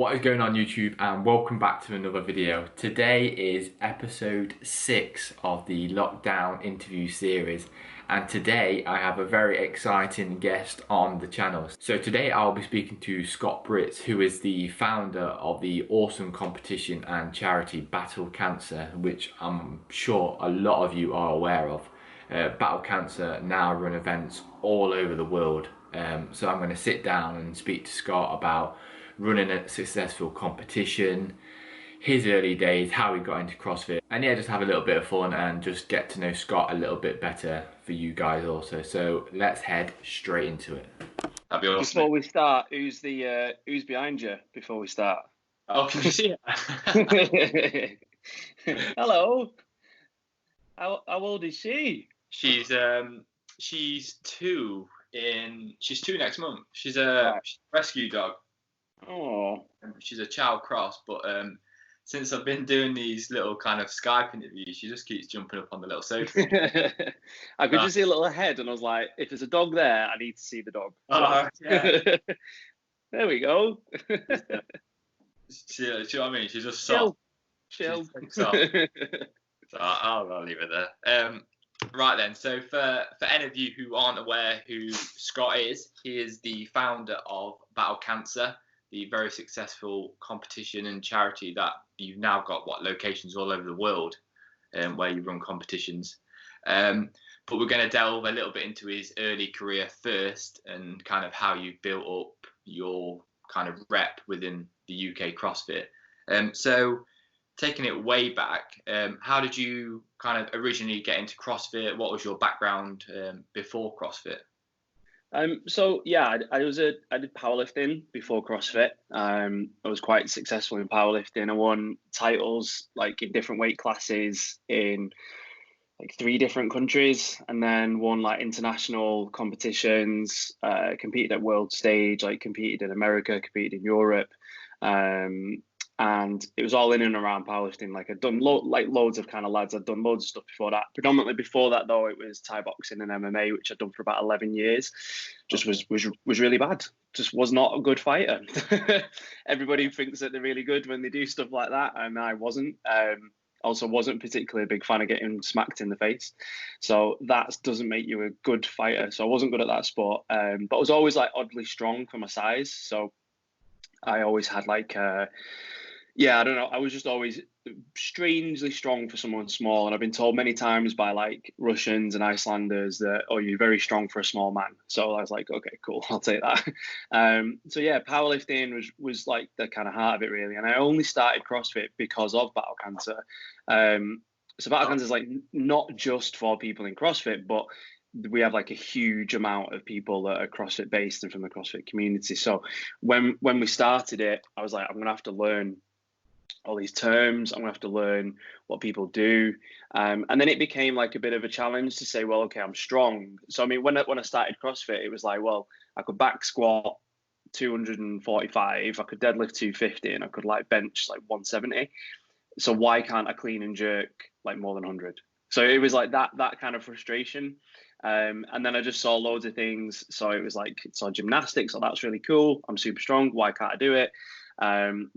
What is going on YouTube, and welcome back to another video. Today is episode 6 of the lockdown interview series, and today I have a very exciting guest on the channel. So today I'll be speaking to Scott Britts, who is the founder of the awesome competition and charity Battle Cancer, which I'm sure a lot of you are aware of. Battle Cancer now run events all over the world, so I'm going to sit down and speak to Scott about running a successful competition, his early days, how he got into CrossFit, and yeah, just have a little bit of fun and just get to know Scott a little bit better for you guys also. So let's head straight into it. That'd be awesome. Before we start, who's behind you? Before we start. Oh, can you see it? Hello. How old is she? She's 2 next month. She's a rescue dog. Oh. She's a chow cross, but since I've been doing these little kind of Skype interviews, she just keeps jumping up on the little sofa. I could just see a little head, and I was like, if there's a dog there, I need to see the dog. Oh, yeah. There we go. Do you know what I mean? She's just Chill. soft. So I'll leave it there. Right then, so for any of you who aren't aware who Scott is, he is the founder of Battle Cancer, the very successful competition and charity that you've now got locations all over the world where you run competitions. But we're going to delve a little bit into his early career first and kind of how you built up your kind of rep within the UK CrossFit. So taking it way back, how did you kind of originally get into CrossFit? What was your background before CrossFit? So yeah, I did powerlifting before CrossFit. I was quite successful in powerlifting. I won titles like in different weight classes in like 3 different countries, and then won like international competitions. Competed at world stage, like competed in America, competed in Europe. And it was all in and around powerlifting. Like I'd done loads of kind of lads. I'd done loads of stuff before that. Predominantly before that though, it was Thai boxing and MMA, which I'd done for about 11 years. Just was really bad. Just was not a good fighter. Everybody thinks that they're really good when they do stuff like that, and I wasn't. Also wasn't particularly a big fan of getting smacked in the face. So that doesn't make you a good fighter. So I wasn't good at that sport. But I was always like oddly strong for my size. So I always had like I don't know. I was just always strangely strong for someone small. And I've been told many times by like Russians and Icelanders that, oh, you're very strong for a small man. So I was like, okay, cool, I'll take that. So yeah, powerlifting was like the kind of heart of it really. And I only started CrossFit because of Battle Cancer. So Battle Cancer is like not just for people in CrossFit, but we have like a huge amount of people that are CrossFit based and from the CrossFit community. So when we started it, I was like, I'm going to have to learn all these terms. I'm gonna have to learn what people do, and then it became like a bit of a challenge to say, well, okay, I'm strong. So I mean, when I started CrossFit, it was like, well, I could back squat 245, I could deadlift 250, and I could like bench like 170. So why can't I clean and jerk like more than 100? So it was like that kind of frustration. And then I just saw loads of things. So it was like, saw gymnastics, so that's really cool. I'm super strong. Why can't I do it?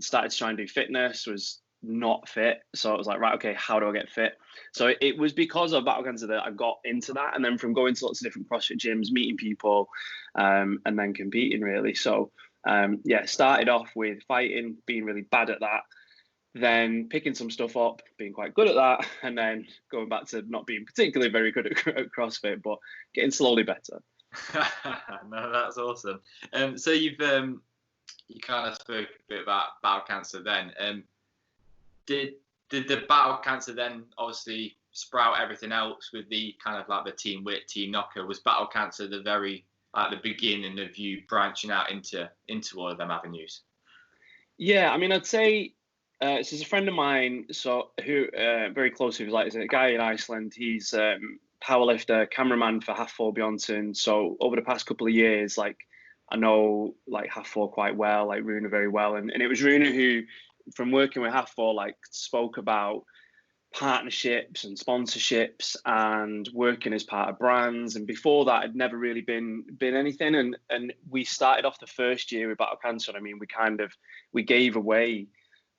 Started to try and do fitness, was not fit. So I was like, right, okay, how do I get fit? So it was because of Battle Cancer that I got into that. And then from going to lots of different CrossFit gyms, meeting people, and then competing really. So started off with fighting, being really bad at that. Then picking some stuff up, being quite good at that, and then going back to not being particularly very good at CrossFit, but getting slowly better. No, that's awesome. So you kind of spoke a bit about Battle Cancer then. Did the Battle Cancer then obviously sprout everything else with the kind of like the Team Wit, Team Knocker? Was Battle Cancer the very at the beginning of you branching out into all of them avenues? Yeah, I mean, I'd say so there's a friend of mine, so who very close to, like, there's a guy in Iceland. He's powerlifter, cameraman for Half 4 Bjornsson. So over the past couple of years, like I know like Half 4 quite well, like Runa very well, and it was Runa who, from working with Half 4, like spoke about partnerships and sponsorships and working as part of brands. And before that, I'd never really been anything. And we started off the first year with Battle Cancer. I mean, we gave away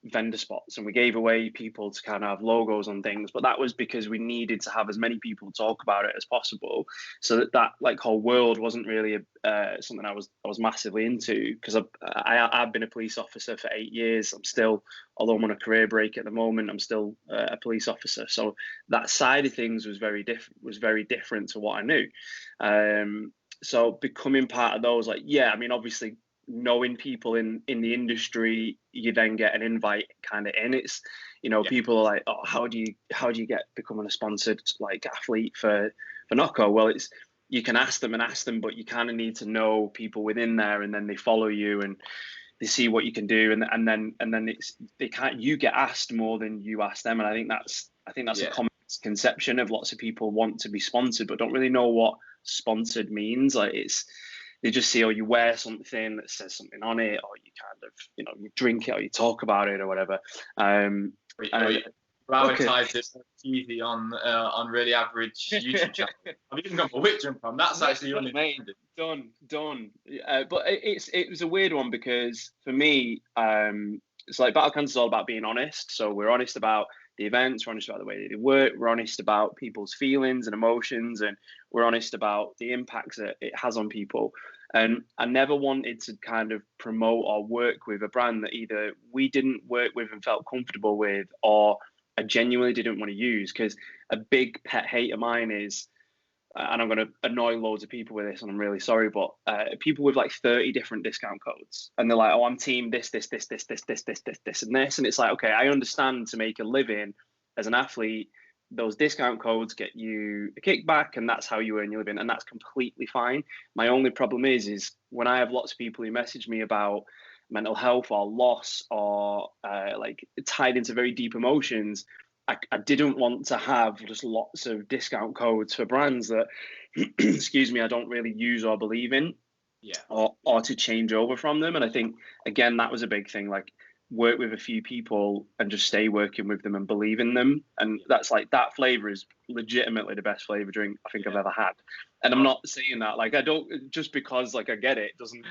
vendor spots and we gave away people to kind of have logos on things, but that was because we needed to have as many people talk about it as possible, so that like whole world wasn't really something I was massively into, because I've been a police officer for 8 years. I'm still, although I'm on a career break at the moment, I'm still a police officer, so that side of things was very different to what I knew. So becoming part of those, like, yeah, I mean, obviously knowing people in the industry, you then get an invite kind of in. It's, you know, people are like, oh, how do you get becoming a sponsored like athlete for Noco? Well, it's, you can ask them, but you kind of need to know people within there, and then they follow you and they see what you can do, and then it's, you get asked more than you ask them. And I think that's a common conception of lots of people want to be sponsored but don't really know what sponsored means. Like, it's, they just see, oh, you wear something that says something on it, or you kind of, you know, you drink it or you talk about it or whatever. Advertise this easy on really average YouTube channel. I've even got my wit jump on. That's actually done. But it was a weird one, because for me, it's like Battle Cancer is all about being honest. So we're honest about the events, we're honest about the way they work, we're honest about people's feelings and emotions, and we're honest about the impacts that it has on people. And I never wanted to kind of promote or work with a brand that either we didn't work with and felt comfortable with, or I genuinely didn't want to use. Because a big pet hate of mine is, and I'm going to annoy loads of people with this, and I'm really sorry, but people with like 30 different discount codes, and they're like, oh, I'm team this, and this. And it's like, okay, I understand, to make a living as an athlete, those discount codes get you a kickback, and that's how you earn your living, and that's completely fine. My only problem is when I have lots of people who message me about mental health or loss, or like tied into very deep emotions, I didn't want to have just lots of discount codes for brands that, excuse me, I don't really use or believe in, or to change over from them. And I think, again, that was a big thing, like, work with a few people and just stay working with them and believe in them. And that's like, that flavor is legitimately the best flavor drink I think I've ever had. And I'm not saying that, like, I don't, just because like I get it doesn't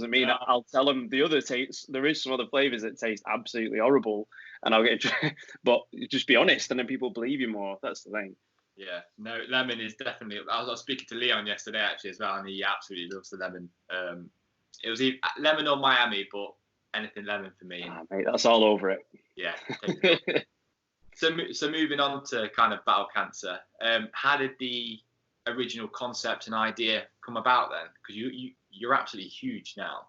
mean I'll tell them the other tastes. There is some other flavors that taste absolutely horrible, and I'll get, but just be honest, and then people believe you more. That's the thing. Yeah, no, lemon is definitely. I was speaking to Leon yesterday actually as well, and he absolutely loves the lemon. It was either lemon or Miami, but anything lemon for me. Mate, that's all over it. Yeah. So moving on to kind of Battle Cancer. How did the original concept and idea come about then? Because you're absolutely huge now.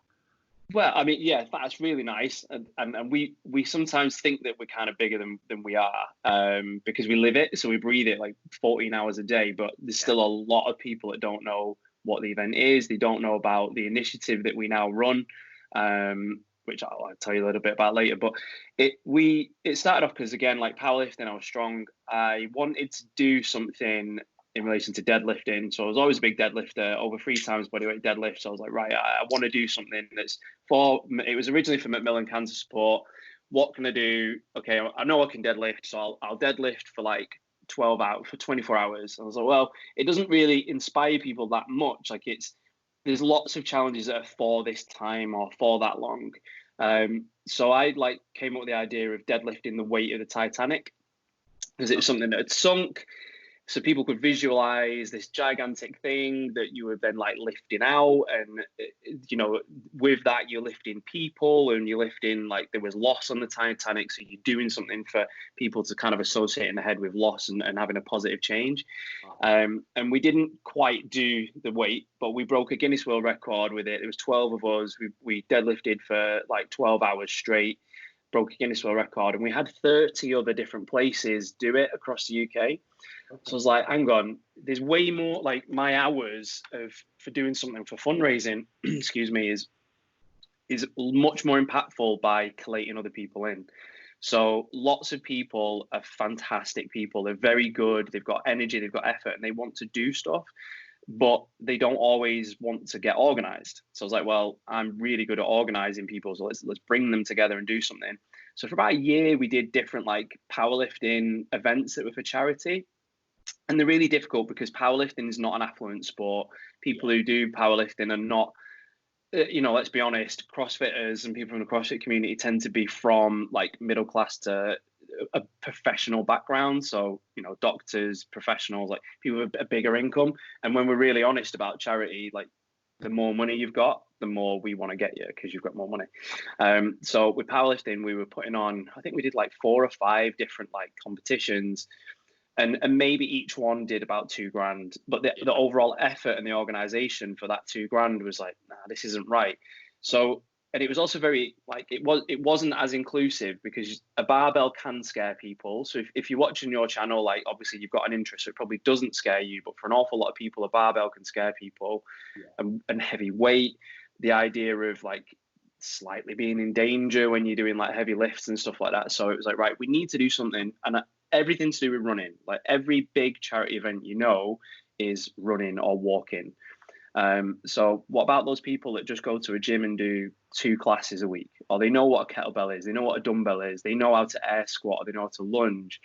Well, I mean, yeah, that's really nice, and we sometimes think that we're kind of bigger than we are, because we live it, so we breathe it like 14 hours a day. But there's still a lot of people that don't know what the event is. They don't know about the initiative that we now run, which I'll tell you a little bit about later. But it started off because, again, like powerlifting, I was strong. I wanted to do something in relation to deadlifting. So I was always a big deadlifter, over 3 times bodyweight deadlift. So I was like, right, I want to do something that's it was originally for Macmillan Cancer Support. What can I do? Okay, I know I can deadlift, so I'll deadlift for like 12 hours, for 24 hours. And I was like, well, it doesn't really inspire people that much. Like, there's lots of challenges that are for this time or for that long. So I came up with the idea of deadlifting the weight of the Titanic, because it was something that had sunk. So people could visualize this gigantic thing that you were then like lifting out, and you know, with that you're lifting people, and you're lifting, like, there was loss on the Titanic, so you're doing something for people to kind of associate in the head with loss and having a positive change. And we didn't quite do the weight, but we broke a Guinness World Record with it. There was 12 of us. We deadlifted for like 12 hours straight, broke a Guinness World Record, and we had 30 other different places do it across the UK. So I was like, hang on, there's way more, like, my hours for doing something for fundraising, excuse me, is much more impactful by collating other people in. So lots of people are fantastic people. They're very good. They've got energy, they've got effort, and they want to do stuff. but they don't always want to get organized. So I was like, well, I'm really good at organizing people, so let's bring them together and do something. So for about a year, we did different like powerlifting events that were for charity. And they're really difficult because powerlifting is not an affluent sport. People who do powerlifting are not, let's be honest, CrossFitters and people from the CrossFit community tend to be from like middle class to a professional background. So, doctors, professionals, like people with a bigger income. And when we're really honest about charity, like the more money you've got, the more we want to get you because you've got more money. So with powerlifting, we were putting on, I think we did like 4 or 5 different like competitions. And maybe each one did about $2,000, but the overall effort and the organization for that $2,000 was like, nah, this isn't right. So, and it was also very like it wasn't as inclusive because a barbell can scare people. So if you're watching your channel, like obviously you've got an interest, so it probably doesn't scare you, but for an awful lot of people, a barbell can scare people. And heavy weight, the idea of like slightly being in danger when you're doing like heavy lifts and stuff like that. So it was like, right, we need to do something. And everything to do with running, like every big charity event, is running or walking. So what about those people that just go to a gym and do 2 classes a week, or they know what a kettlebell is, they know what a dumbbell is, they know how to air squat, or they know how to lunge?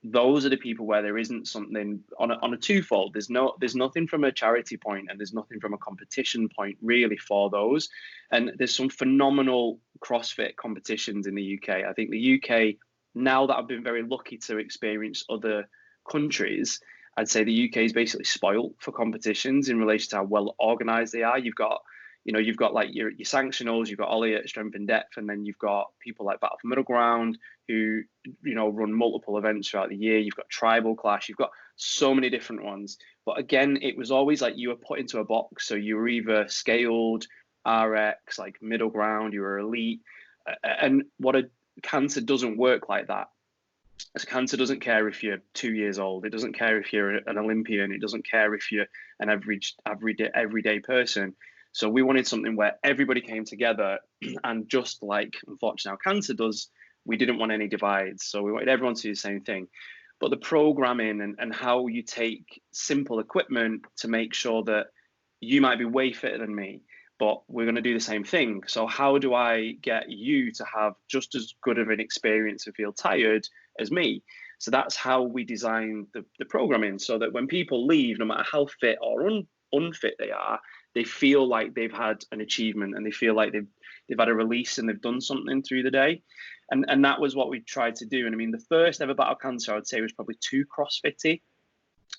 Those are the people where there isn't something on a twofold. There's nothing from a charity point and there's nothing from a competition point really for those. And there's some phenomenal CrossFit competitions in the UK. I think the UK, now that I've been very lucky to experience other countries, I'd say the UK is basically spoiled for competitions in relation to how well organized they are. You've got like your sanctionals, you've got Ollie at Strength and Depth, and then you've got people like Battle for Middle Ground who, run multiple events throughout the year. You've got Tribal Clash, you've got so many different ones. But again, it was always like you were put into a box. So you were either scaled, RX, like middle ground, you were elite. And what a cancer doesn't work like that. So cancer doesn't care if you're 2 years old. It doesn't care if you're an Olympian. It doesn't care if you're an average, everyday person. So we wanted something where everybody came together, and just like unfortunately how cancer does, we didn't want any divides. So we wanted everyone to do the same thing. But the programming and how you take simple equipment to make sure that you might be way fitter than me, but we're going to do the same thing. So how do I get you to have just as good of an experience and feel tired as me? So that's how we design the programming, so that when people leave, no matter how fit or unfit they are, they feel like they've had an achievement and they feel like they've had a release and they've done something through the day. And that was what we tried to do. And I mean, the first ever Battle Cancer, I would say, was probably too CrossFitty.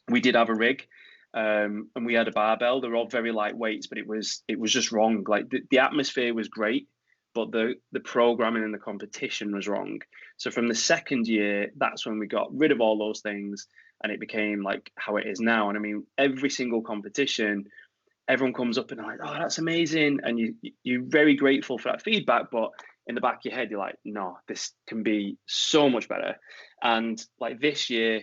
We did have a rig, and we had a barbell. They were all very light weights, but it was just wrong. Like the atmosphere was great, but the programming and the competition was wrong. So from the second year, that's when we got rid of all those things, and it became like how it is now. And I mean, every single competition, everyone comes up and they're like, "Oh, that's amazing," and you're very grateful for that feedback, but in the back of your head, you're like, "No, this can be so much better." And like this year,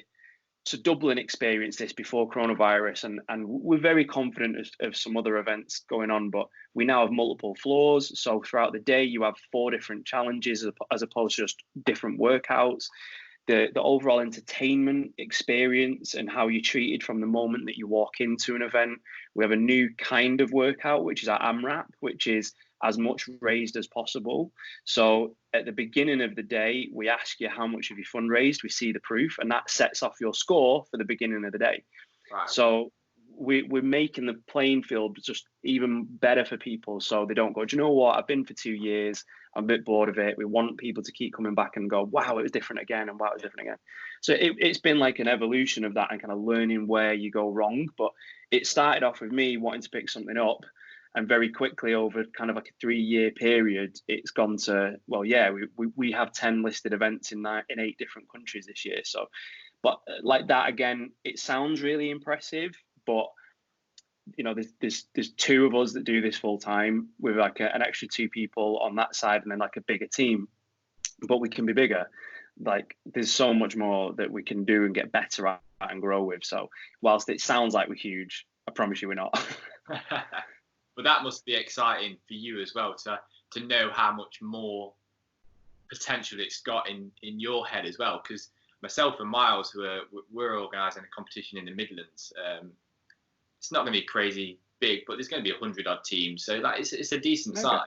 to Dublin experienced this before coronavirus, and we're very confident of some other events going on, but we now have multiple floors. So throughout the day, you have 4 different challenges as opposed to just different workouts. The overall entertainment experience and how you're treated from the moment that you walk into an event. We have a new kind of workout, which is our AMRAP, which is as much raised as possible. So at the beginning of the day, we ask you how much have you fundraised. We see the proof, and that sets off your score for the beginning of the day. Right. So we're making the playing field just even better for people, so they don't go, "Do you know what? I've been for 2 years. I'm a bit bored of it." We want people to keep coming back and go, "Wow, it was different again," and "Wow, it was different again." So it's been like an evolution of that and kind of learning where you go wrong. But it started off with me wanting to pick something up, and very quickly over kind of like a 3-year period, it's gone to, well, yeah, we have 10 listed events in 8 different countries this year. So, but like that again, it sounds really impressive, but there's 2 of us that do this full time with like an extra 2 people on that side, and then like a bigger team. But we can be bigger. Like there's so much more that we can do and get better at and grow with. So whilst it sounds like we're huge, I promise you we're not. But that must be exciting for you as well to know how much more potential it's got in your head as well. Because myself and Miles, we're organising a competition in the Midlands it's not going to be crazy big, but there's going to be 100 odd teams, so like it's a decent Okay. size.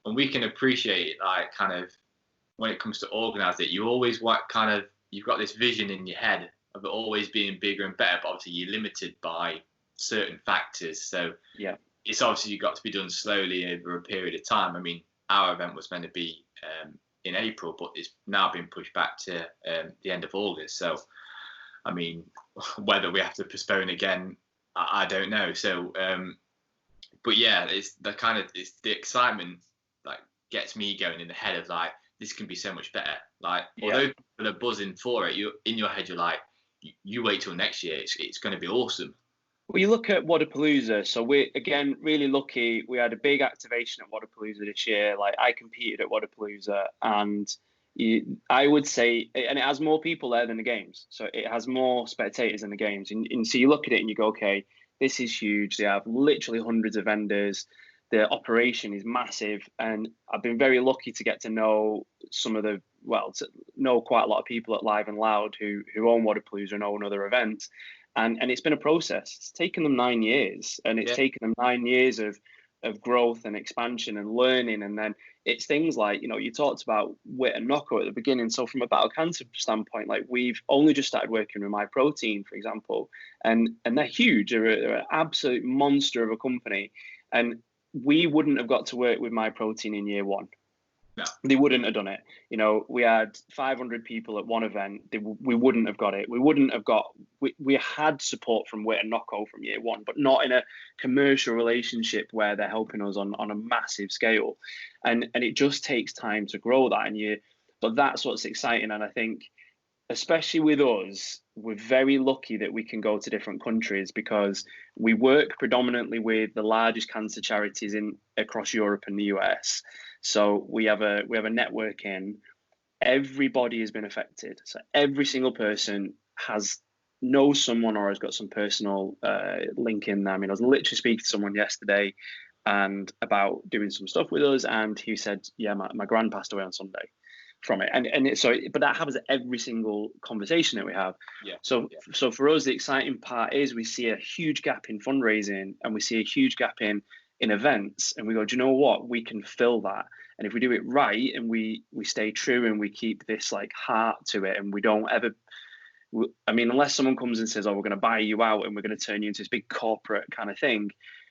And we can appreciate it, like kind of when it comes to organise it, you always want kind of, you've got this vision in your head of it always being bigger and better, but obviously you're limited by certain factors. So yeah, it's obviously got to be done slowly over a period of time. I mean, our event was meant to be in April, but it's now been pushed back to the end of August. So, I mean, whether we have to postpone again, I don't know. So, but yeah, it's the excitement like gets me going in the head of like, this can be so much better. Like, although people are buzzing for it, you in your head you're like, you wait till next year. It's going to be awesome. Well, you look at Wadapalooza. So we're, again, really lucky. We had a big activation at Wadapalooza this year. Like, I competed at Wadapalooza, and I would say, and it has more people there than the games. So it has more spectators than the games. And so you look at it and you go, okay, this is huge. They have literally hundreds of vendors. The operation is massive. And I've been very lucky to get to know to know quite a lot of people at Live and Loud who own Wadapalooza and own other events. And it's been a process. It's taken them 9 years, and it's taken them 9 years of growth and expansion and learning. And then it's things like, you talked about Wit and Knocko at the beginning. So from a Battle Cancer standpoint, like, we've only just started working with My Protein, for example, and they're huge. They're an absolute monster of a company, and we wouldn't have got to work with My Protein in year one. No. They wouldn't have done it. We had 500 people at one event. We wouldn't have got it. We wouldn't have got. We had support from Wit and Knocko from year one, but not in a commercial relationship where they're helping us on a massive scale. And it just takes time to grow that. But that's what's exciting. And I think, especially with us, we're very lucky that we can go to different countries, because we work predominantly with the largest cancer charities across Europe and the US. So we have a network in. Everybody has been affected. So every single person knows someone or has got some personal link in there. I mean, I was literally speaking to someone yesterday and about doing some stuff with us, and he said, yeah, my gran passed away on Sunday from it. But that happens at every single conversation that we have. So for us, the exciting part is we see a huge gap in fundraising, and we see a huge gap in events, and we go, do you know what? We can fill that. And if we do it right, and we stay true, and we keep this like heart to it, and we don't ever, I mean, unless someone comes and says, oh, we're going to buy you out and we're going to turn you into this big corporate kind of thing,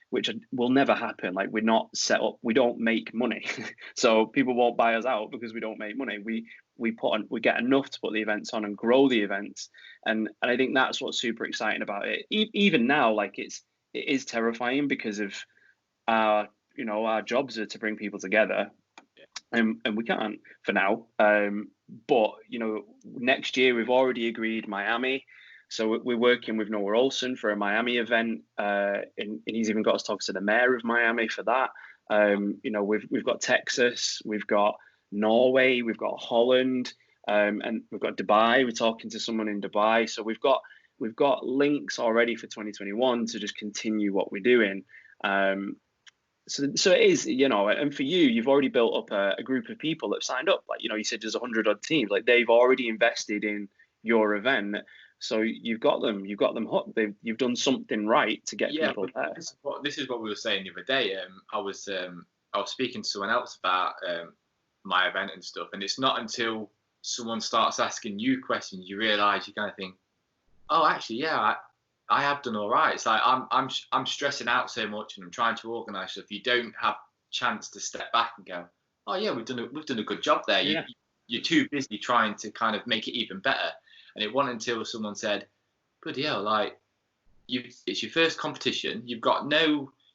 which will never happen. Like, we're not set up, we don't make money. So people won't buy us out because we don't make money. We get enough to put the events on and grow the events. And I think that's what's super exciting about it. Even now, like, it is terrifying because of our jobs are to bring people together, and we can't for now. But next year we've already agreed Miami, so we're working with Noah Olsen for a Miami event, and he's even got us talking to the mayor of Miami for that. We've got Texas, we've got Norway, we've got Holland, and we've got Dubai. We're talking to someone in Dubai, so we've got links already for 2021 to just continue what we're doing. So it is, and for you've already built up a group of people that have signed up. Like, you said there's 100 odd teams. Like, they've already invested in your event, so you've got them hooked. You've done something right to get people there. This is what we were saying the other day. I was speaking to someone else about my event and stuff, and it's not until someone starts asking you questions you realise you kind of think, oh, actually, yeah, I have done all right. It's like I'm stressing out so much and I'm trying to organise stuff. You don't have a chance to step back and go, oh yeah, we've done a good job there. Yeah. You're too busy trying to kind of make it even better. And it wasn't until someone said, bloody hell, like, it's your first competition. You've got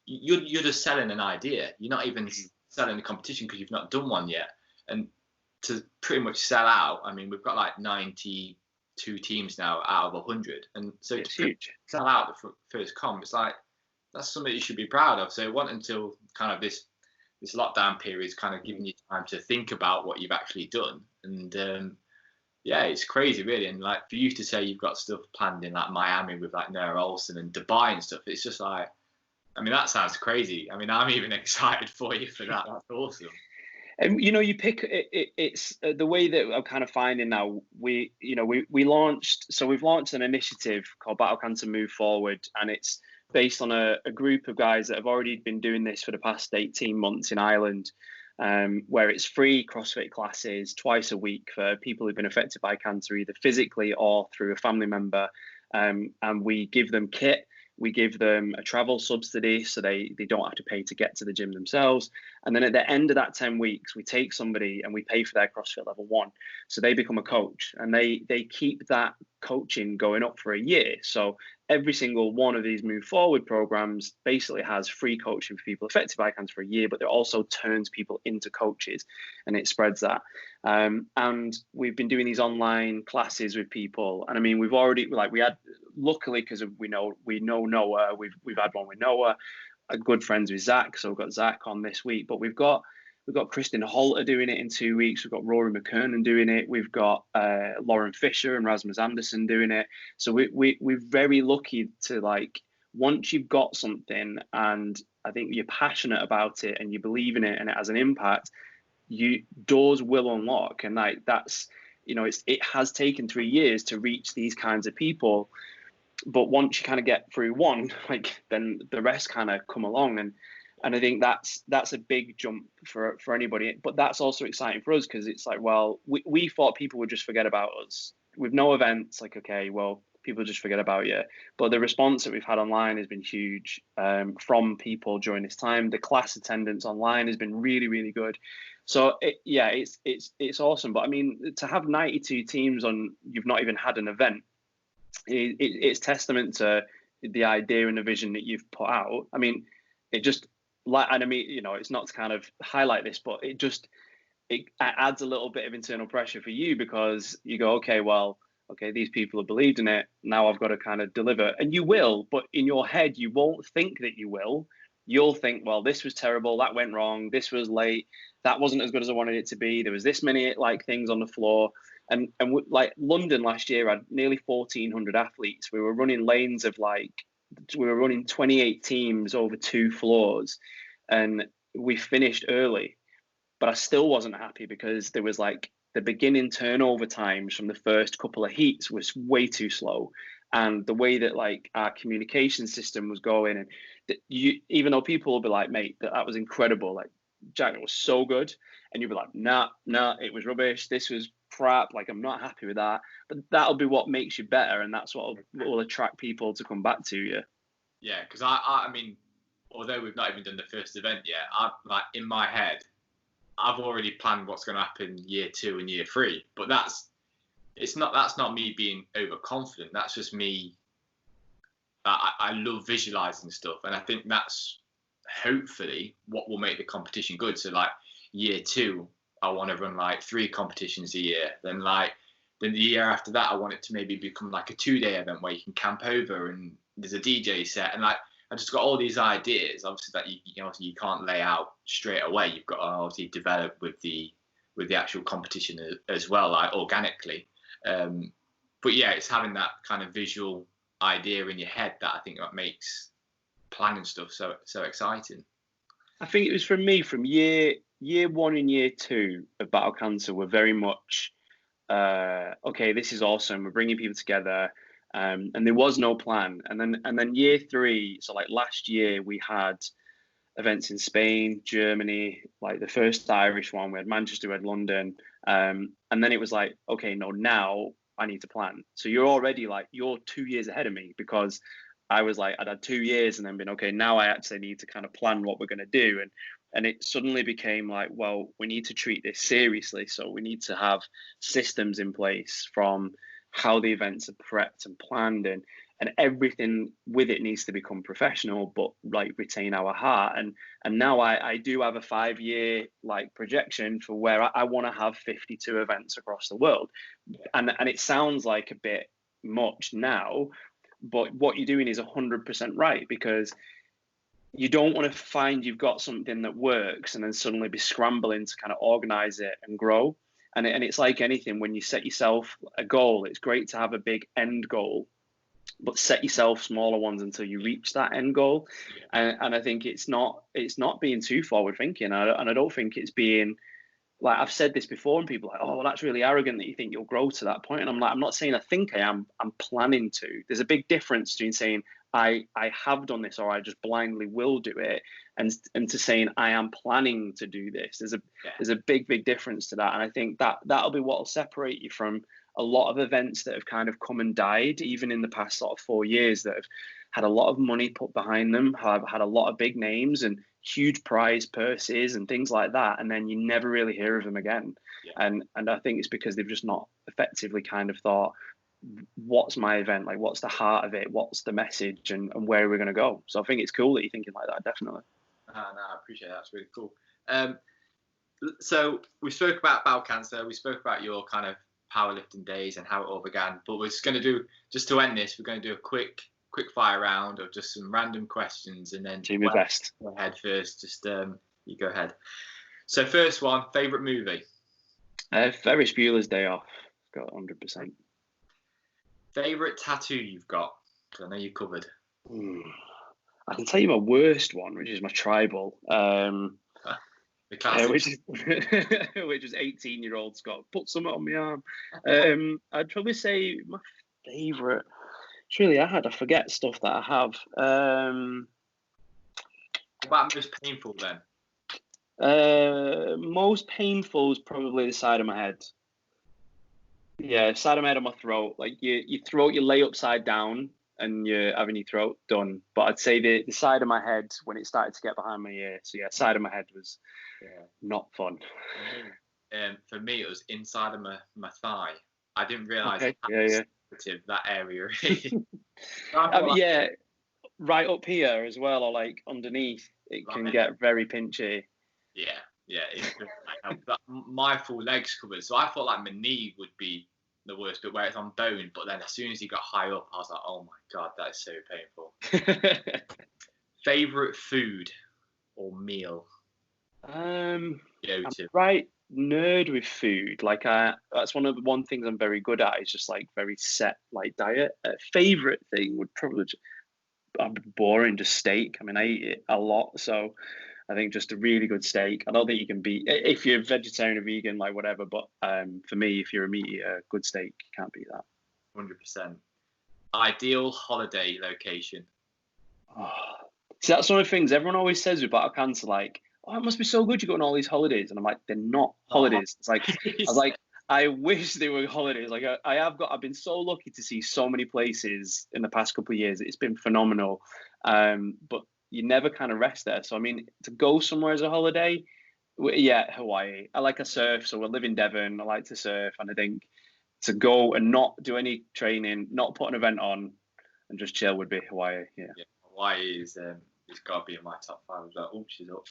you're just selling an idea. You're not even selling a competition because you've not done one yet. And to pretty much sell out, I mean, we've got like 92 teams now out of 100, and so it's to huge. Sell out the first comp, it's like, that's something you should be proud of. So it wasn't until kind of this lockdown period is kind of giving you time to think about what you've actually done. And yeah, it's crazy really. And like, for you to say you've got stuff planned in like Miami with like Noah Olsen and Dubai and stuff, it's just like, I mean, that sounds crazy. I mean, I'm even excited for you for that. That's awesome. And you pick it's the way that I'm kind of finding now. We launched, so we've launched an initiative called Battle Cancer Move Forward, and it's based on a group of guys that have already been doing this for the past 18 months in Ireland, where it's free CrossFit classes twice a week for people who've been affected by cancer, either physically or through a family member, and we give them kit. We give them a travel subsidy so they don't have to pay to get to the gym themselves. And then at the end of that 10 weeks, we take somebody and we pay for their CrossFit level 1. So they become a coach, and they keep that coaching going up for a year. So every single one of these Move Forward programs basically has free coaching for people affected by cancer for a year, but it also turns people into coaches, and it spreads that. And we've been doing these online classes with people. And I mean, we've already, we had, luckily, because we know Noah, we've had one with Noah, good friends with Zach, so we've got Zach on this week. But we've got Kristen Holter doing it in 2 weeks. We've got Rory McKernan doing it. We've got Lauren Fisher and Rasmus Anderson doing it. So we're very lucky to, once you've got something and I think you're passionate about it and you believe in it and it has an impact, doors will unlock. And that's it has taken 3 years to reach these kinds of people. But once you kind of get through one, then the rest kind of come along, and I think that's a big jump for anybody. But that's also exciting for us, because it's we thought people would just forget about us with no events. Okay, well, people just forget about you. But the response that we've had online has been huge from people during this time. The class attendance online has been really, really good. So it's awesome. But I mean, to have 92 teams on, you've not even had an event. It's testament to the idea and the vision that you've put out. I mean, it's not to kind of highlight this, but it adds a little bit of internal pressure for you, because you go, okay, these people have believed in it. Now I've got to kind of deliver, and you will. But in your head, you won't think that you will. You'll think, well, this was terrible. That went wrong. This was late. That wasn't as good as I wanted it to be. There was this many things on the floor. And London last year had nearly 1,400 athletes. We were running lanes of we were running 28 teams over 2 floors, and we finished early. But I still wasn't happy, because there was the beginning turnover times from the first couple of heats was way too slow. And the way that our communication system was going, and even though people will be like, mate, that was incredible, Jack, it was so good, and you'll be like, nah, it was rubbish, this was crap, I'm not happy with that. But that'll be what makes you better, and that's what will attract people to come back to you. Yeah, because I mean, although we've not even done the first event yet, in my head, I've already planned what's going to happen year 2 and year 3. But that's not me being overconfident. That's just me. I love visualizing stuff, and I think that's hopefully what will make the competition good. So year 2, I want to run 3 competitions a year. Then the year after that, I want it to maybe become a 2-day event where you can camp over and there's a DJ set, and I just got all these ideas, obviously, that you can't lay out straight away. You've got to obviously develop with the actual competition as well, organically. But yeah, it's having that kind of visual idea in your head that I think that makes planning stuff so exciting. I think it was from year 1 and year 2 of Battle Cancer were very much okay, this is awesome, we're bringing people together, and there was no plan. And then year 3, so last year, we had events in Spain, Germany, the first Irish one, we had Manchester, we had London, and then it was okay, no, now I need to plan. So you're already you're 2 years ahead of me, because I was I'd had 2 years and then been, okay, now I actually need to kind of plan what we're going to do. And it suddenly became well, we need to treat this seriously. So we need to have systems in place, from how the events are prepped and planned, and everything with it needs to become professional, but retain our heart. And now I do have a 5-year projection for where I want to have 52 events across the world. And it sounds like a bit much now, but what you're doing is 100% right, because you don't want to find you've got something that works and then suddenly be scrambling to kind of organize it and grow. And it's like anything, when you set yourself a goal, it's great to have a big end goal, but set yourself smaller ones until you reach that end goal. And I think it's not being too forward thinking. And I don't think it's being like I've said this before, and people are like, oh, well, that's really arrogant that you think you'll grow to that point. And I'm like, I'm not saying I think I am. I'm planning to. There's a big difference between saying I have done this or I just blindly will do it, and to saying I am planning to do this. There's a big difference to that, and I think that'll be what will separate you from a lot of events that have kind of come and died, even in the past sort of 4 years, that have had a lot of money put behind them, have had a lot of big names and huge prize purses and things like that, and then you never really hear of them again. And I think it's because they've just not effectively kind of thought, what's my event, like what's the heart of it, what's the message, and where are we going to go. So I think it's cool that you're thinking like that, definitely. No, I appreciate that. That's really cool. So we spoke about bowel cancer, we spoke about your kind of powerlifting days and how it all began, but we're just going to do, just to end this, we're going to do a quick fire round of just some random questions, and then do my best. Go ahead first. Just you go ahead. So first one, favorite movie? Ferris Bueller's Day Off. Got 100%. Favorite tattoo you've got? I know you covered. I can tell you my worst one, which is my tribal. The classic. Which is 18-year-old Scott. Put something on my arm. I'd probably say my favorite. It's really hard. I forget stuff that I have. What about most painful then? Most painful is probably the side of my head. Yeah, side of my head on my throat. Like your throat, you lay upside down and you're having your throat done. But I'd say the side of my head when it started to get behind my ear. So yeah, side of my head was not fun. For me, it was inside of my thigh. I didn't realise that area. Yeah, right up here as well, or like underneath, it can get very pinchy. Yeah. My full leg's covered, so I thought like my knee would be the worst bit where it's on bone. But then as soon as he got high up, I was like, oh my god, that is so painful. Favorite food or meal? I'm right nerd with food. Like that's one of the things I'm very good at, is just like very set like diet. Favorite thing would probably be boring, just steak. I mean, I eat it a lot, so I think just a really good steak. I don't think you can beat, if you're vegetarian or vegan, like whatever. But for me, if you're a meat eater, good steak, you can't beat that. 100%. Ideal holiday location? See, that's one of the things everyone always says with battle cancer, like, oh, it must be so good you go on all these holidays. And I'm like, they're not holidays. It's like, I was like, I wish they were holidays. Like I've been so lucky to see so many places in the past couple of years. It's been phenomenal. But you never kind of rest there. So, I mean, to go somewhere as a holiday, Hawaii. I like to surf. So we live in Devon. I like to surf. And I think to go and not do any training, not put an event on and just chill would be Hawaii. Yeah, Hawaii is, it's got to be in my top 5 as well. Oh, she's up.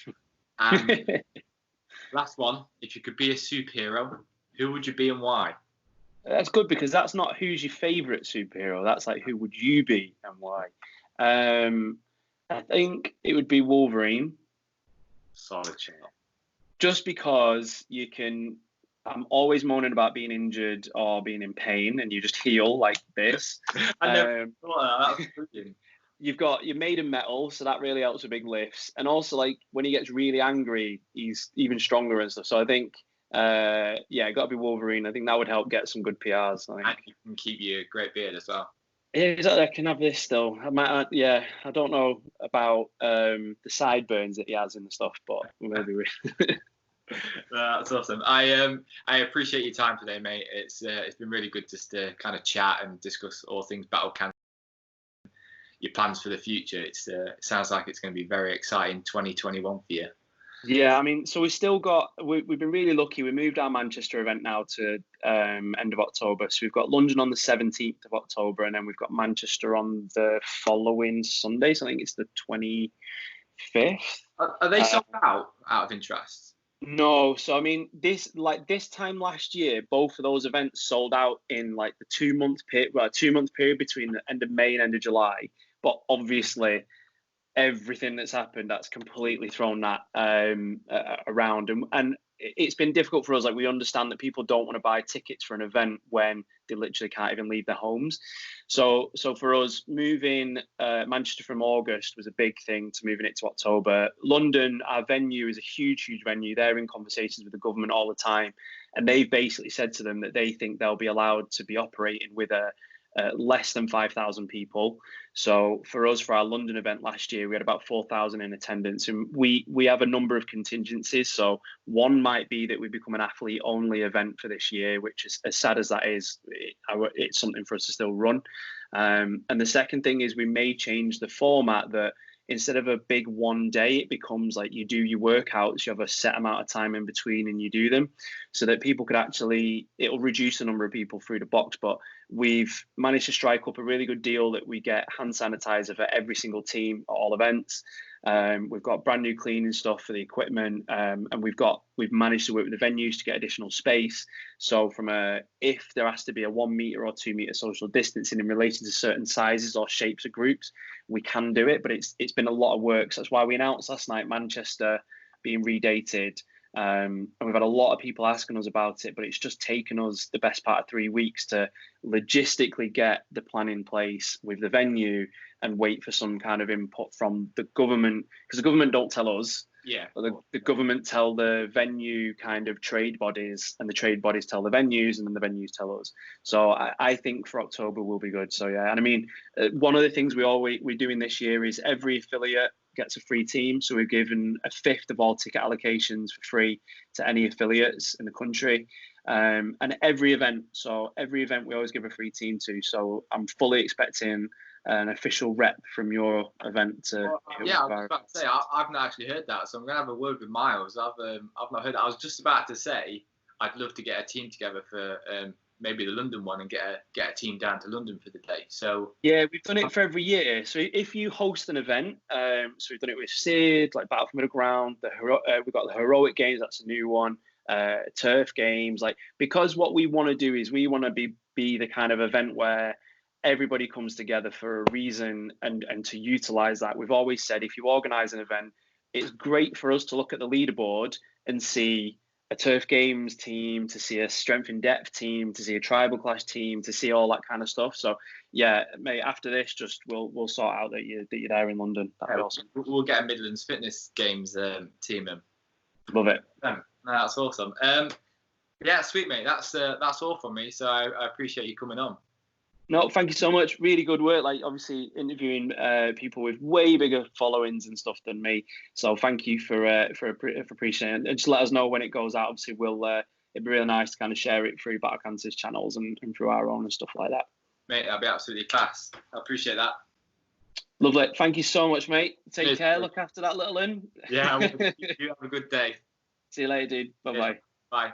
Last one, if you could be a superhero, who would you be and why? That's good, because that's not who's your favourite superhero. That's like, who would you be and why? I think it would be Wolverine. Solid shout. Just because you can, I'm always moaning about being injured or being in pain, and you just heal like this. I never thought that. That's brilliant. You're made of metal, so that really helps with big lifts. And also, like, when he gets really angry, he's even stronger and stuff. So I think, got to be Wolverine. I think that would help get some good PRs. I think. And you can keep your great beard as well. Yeah, exactly. I can have this still. I might, I don't know about the sideburns that he has and the stuff, but maybe we. That's awesome. I appreciate your time today, mate. It's been really good just to kind of chat and discuss all things battle cancer. Your plans for the future. It sounds like it's going to be very exciting 2021 for you. Yeah, I mean, so we've been really lucky. We moved our Manchester event now to end of October. So we've got London on the 17th of October, and then we've got Manchester on the following Sunday. So I think it's the 25th. Are they sold out of interest? No. So I mean, this time last year, both of those events sold out in like the 2-month period between the end of May and end of July. But obviously, everything that's happened, that's completely thrown that around. And it's been difficult for us. Like, we understand that people don't want to buy tickets for an event when they literally can't even leave their homes. So for us, moving Manchester from August was a big thing to moving it to October. London, our venue is a huge venue. They're in conversations with the government all the time, and they've basically said to them that they think they'll be allowed to be operating with a less than 5,000 people. So for us, for our London event last year, we had about 4,000 in attendance, and we have a number of contingencies. So one might be that we become an athlete-only event for this year, which is, as sad as that is, it's something for us to still run. And the second thing is we may change the format, that instead of a big one day, it becomes like you do your workouts, you have a set amount of time in between and you do them, so that people could actually, it'll reduce the number of people through the box. But we've managed to strike up a really good deal that we get hand sanitizer for every single team at all events. We've got brand new cleaning stuff for the equipment, and we've managed to work with the venues to get additional space. So if there has to be a 1 meter or 2 meter social distancing in relation to certain sizes or shapes of groups, we can do it. But it's been a lot of work. So that's why we announced last night Manchester being redated. And we've had a lot of people asking us about it, but it's just taken us the best part of 3 weeks to logistically get the plan in place with the venue and wait for some kind of input from the government, because the government don't tell us. Yeah. But the government tell the venue kind of trade bodies, and the trade bodies tell the venues, and then the venues tell us. So I think for October will be good. So yeah, and I mean, one of the things we're doing this year is every affiliate gets a free team. So we've given a fifth of all ticket allocations for free to any affiliates in the country. And every event we always give a free team to. So I'm fully expecting an official rep from your event to. Yeah, I was about to say I've not actually heard that, so I'm gonna have a word with Miles. I've not heard that. I was just about to say I'd love to get a team together for maybe the London one and get a team down to London for the day. So yeah, we've done it for every year. So if you host an event, so we've done it with Sid, like Battle for Middle Ground. We've got the Heroic Games, that's a new one. Turf Games, like, because what we want to do is we want to be the kind of event where everybody comes together for a reason, and to utilize that. We've always said, if you organize an event, it's great for us to look at the leaderboard and see a Turf Games team, to see a Strength in Depth team, to see a Tribal Clash team, to see all that kind of stuff. So yeah, mate, after this, just we'll sort out that you're there in London. That'd be awesome. We'll get a Midlands Fitness Games team in. Love it. No, that's awesome. Yeah, sweet, mate. That's all from me. So I appreciate you coming on. No, thank you so much. Really good work. Like, obviously interviewing people with way bigger followings and stuff than me. So thank you for appreciating it. And just let us know when it goes out. Obviously, it'd be really nice to kind of share it through Battle Cancer's channels and through our own and stuff like that. Mate, that'd be absolutely class. I appreciate that. Lovely. Thank you so much, mate. Take care. Look after that little one. Yeah, you have a good day. See you later, dude. Bye-bye. Yeah. Bye.